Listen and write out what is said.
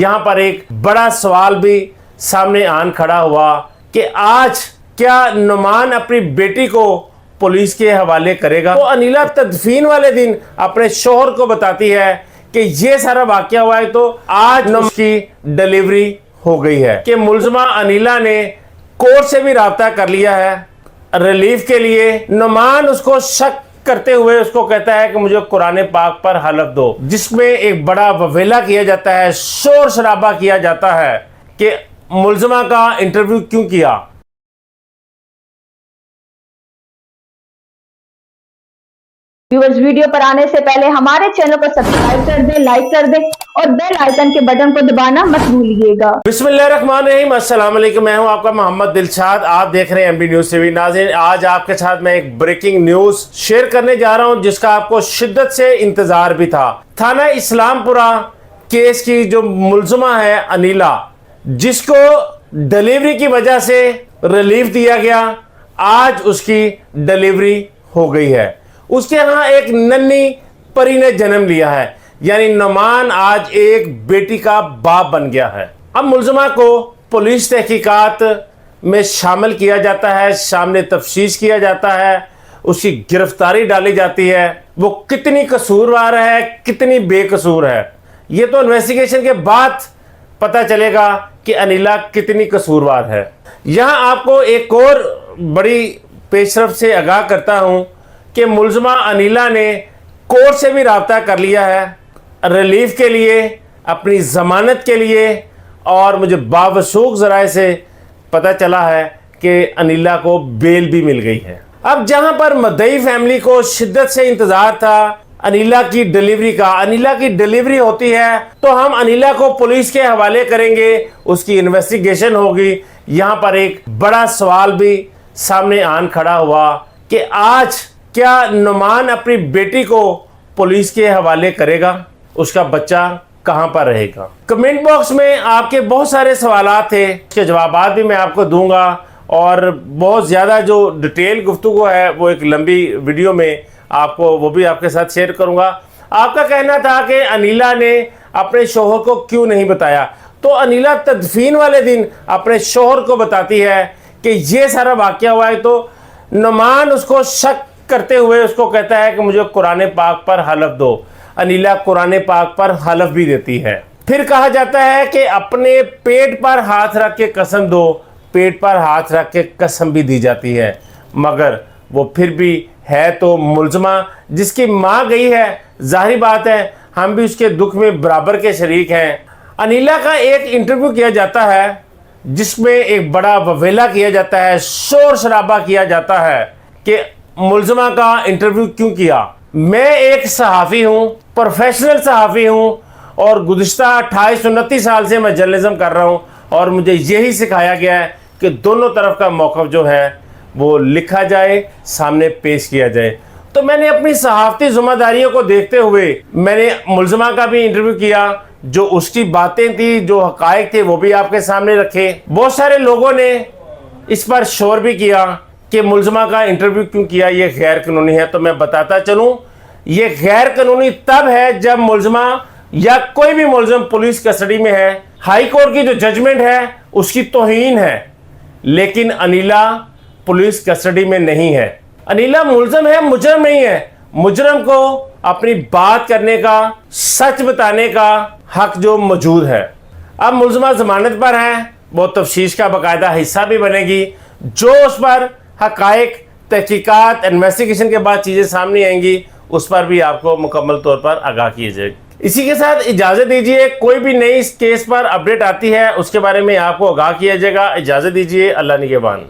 यहाँ पर एक बड़ा सवाल भी सामने आन खड़ा हुआ कि आज क्या नुमान अपनी बेटी को पुलिस के हवाले करेगा। तो अनिला तदफीन वाले दिन अपने शोहर को बताती है कि ये सारा वाकया हुआ है, तो आज उसकी डिलीवरी हो गई है कि मुलजमा अनिला ने कोर्ट से भी राब्ता कर लिया है रिलीफ के लिए। नुमान उसको शक करते हुए उसको कहता है कि मुझे कुरान पाक पर हलफ दो, जिसमें एक बड़ा ववेला किया जाता है, शोर शराबा किया जाता है कि मुलजमा का इंटरव्यू क्यों किया। व्यूअर्स, वीडियो पर आने से पहले हमारे चैनल को सब्सक्राइब कर दें, लाइक कर दें और बेल आइकन के बटन को दबाना मत भूलिएगा। बिस्मिल्लाहिर्रहमानिर्रहीम, अस्सलाम वालेकुम। मैं हूं आपका मोहम्मद दिलशाद, आप देख रहे हैं एमबी न्यूज़ टीवी। नाज़रीन, आज आपके साथ मैं एक ब्रेकिंग न्यूज शेयर करने जा रहा हूं जिसका आपको शिद्दत से इंतजार भी था। थाना इस्लामपुरा केस की जो मुलजमा है अनिला, जिसको डिलीवरी की वजह से रिलीफ दिया गया, आज उसकी डिलीवरी हो गई है। उसके यहाँ एक नन्ही परी ने जन्म लिया है, यानी नुमान आज एक बेटी का बाप बन गया है। अब मुलजमा को पुलिस तहकीकात में शामिल किया जाता है, सामने तफ्तीश किया जाता है, उसकी गिरफ्तारी डाली जाती है। वो कितनी कसूरवार है, कितनी बेकसूर है, ये तो इन्वेस्टिगेशन के बाद पता चलेगा कि अनिला कितनी कसूरवार है। यहाँ आपको एक और बड़ी पेशरफ से आगाह करता हूँ कि मुलजमा अनिला ने कोर्ट से भी राब्ता कर लिया है रिलीफ के लिए, अपनी ज़मानत के लिए, और मुझे बावसूख ज़राए से पता चला है कि अनिला को बेल भी मिल गई है। अब जहां पर मदई फैमिली को शिद्दत से इंतज़ार था अनिला की डिलीवरी का, अनिला की डिलीवरी होती है तो हम अनिला को पुलिस के हवाले करेंगे, उसकी इन्वेस्टिगेशन होगी। यहाँ पर एक बड़ा सवाल भी सामने आन खड़ा हुआ कि आज क्या नुमान अपनी बेटी को पुलिस के हवाले करेगा, उसका बच्चा कहां पर रहेगा। कमेंट बॉक्स में आपके बहुत सारे सवालात थे, उसके जवाबात भी मैं आपको दूंगा और बहुत ज़्यादा जो डिटेल गुफ्तगू है वो एक लंबी वीडियो में आपको वो भी आपके साथ शेयर करूंगा। आपका कहना था कि अनिला ने अपने शोहर को क्यों नहीं बताया, तो अनिला तदफीन वाले दिन अपने शोहर को बताती है कि ये सारा वाकया हुआ है, तो नुमान उसको शक करते हुए उसको कहता है कि मुझे कुरान पाक पर हलफ दो। अनिला कुरान पाक पर हलफ भी देती है। फिर कहा जाता है कि अपने पेट पर हाथ रख के कसम दो, पेट पर हाथ रख के कसम भी दी जाती है, मगर वो फिर भी है तो मुलजमा जिसकी माँ गई है। जाहिर बात है हम भी उसके दुख में बराबर के शरीक हैं। अनिला का एक इंटरव्यू किया जाता है जिसमें एक बड़ा ववेला किया जाता है, शोर शराबा किया जाता है कि मुलजमा का इंटरव्यू क्यों किया। मैं एक सहाफ़ी हूँ, प्रोफेशनल सहाफ़ी हूँ, और गुज़िश्ता 28-29 साल से मैं जर्नलिज्म कर रहा हूँ और मुझे यही सिखाया गया है कि दोनों तरफ का मौक़िफ़ जो है वो लिखा जाए, सामने पेश किया जाए। तो मैंने अपनी सहाफ़ती ज़िम्मेदारियों को देखते हुए मैंने मुलजमा का भी इंटरव्यू किया, जो उसकी बातें थी, जो हक़ाइक़ थे, वो भी आपके सामने रखे। बहुत सारे लोगों ने इस पर शोर भी किया कि मुलजमा का इंटरव्यू क्यों किया, ये गैर कानूनी है। तो मैं बताता चलूं, ये गैर कानूनी तब है जब मुलजमा या कोई भी मुलजम पुलिस कस्टडी में है, हाई कोर्ट की जो जजमेंट है उसकी तौहीन है, लेकिन अनिला पुलिस कस्टडी में नहीं है। अनिला मुलजम है, मुजरम नहीं है। मुजरम को अपनी बात करने का, सच बताने का हक जो मौजूद है। अब मुलजमा जमानत पर है, वो तफ्तीश का बाकायदा हिस्सा भी बनेगी, जो उस पर हक़ाइक़, तहकीकात, इन्वेस्टिगेशन के बाद चीज़ें सामने आएंगी, उस पर भी आपको मुकम्मल तौर पर आगाह किया जाएगा। इसी के साथ इजाज़त दीजिए, कोई भी नई इस केस पर अपडेट आती है उसके बारे में आपको आगाह किया जाएगा। इजाज़त दीजिए, अल्लाह निगहबान।